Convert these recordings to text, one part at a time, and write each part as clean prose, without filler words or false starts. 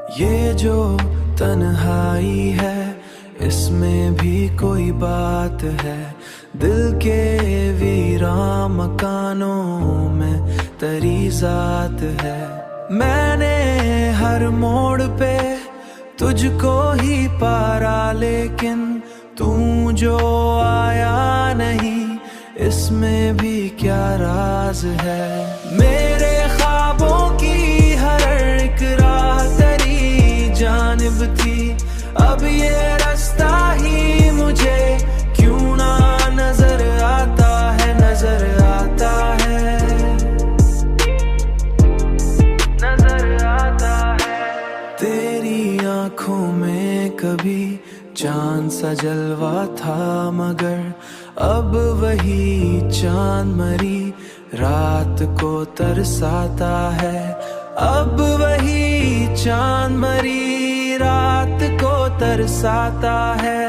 ये जो तन्हाई है इसमें भी कोई बात है। दिल के वीरान मकानों में तेरी जात है। मैंने हर मोड़ पे तुझको ही पारा, लेकिन तू जो आया नहीं इसमें भी क्या राज है। मेरे ख्वाबों की हर एक रात तेरी जानिब थी, अब ये रास्ता ही मुझे क्यों ना नजर आता है, नजर आता है, नजर आता है। तेरी आंखों में कभी चांद सा जलवा था, मगर अब वही चांद मरी रात को तरसाता है। अब वही चांद मरी रात को तरसाता है,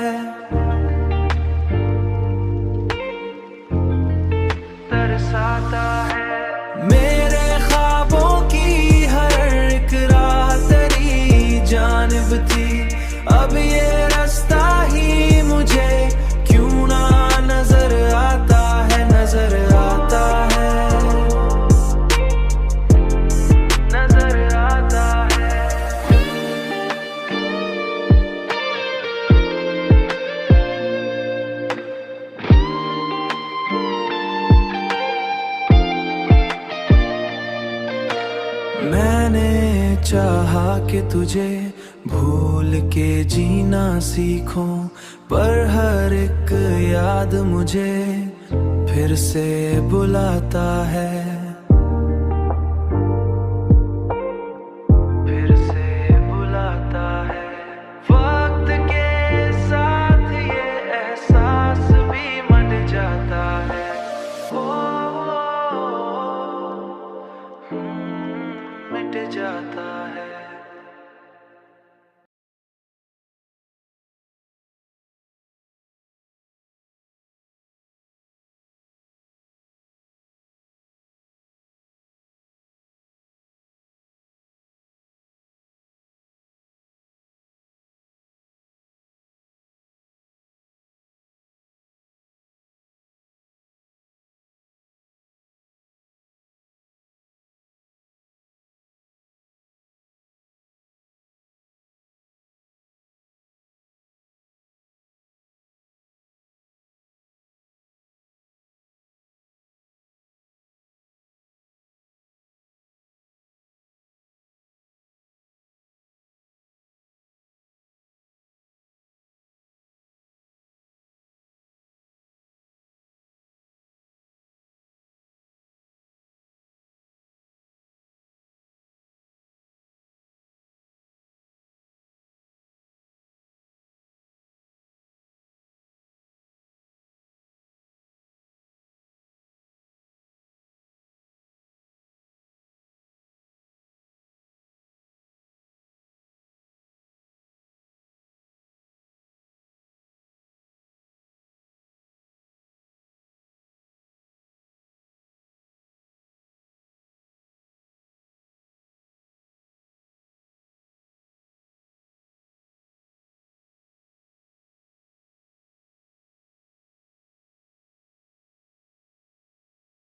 तरसाता है। मेरे ख्वाबों की हर एक रात तेरी जानिब थी, अब ये रास्ता ही मुझे क्यों ना नजर आता है, नजर आता है, नजर आता है। मैंने चाहा कि तुझे भूल के जीना सीखूं, पर हर एक याद मुझे फिर से बुलाता है।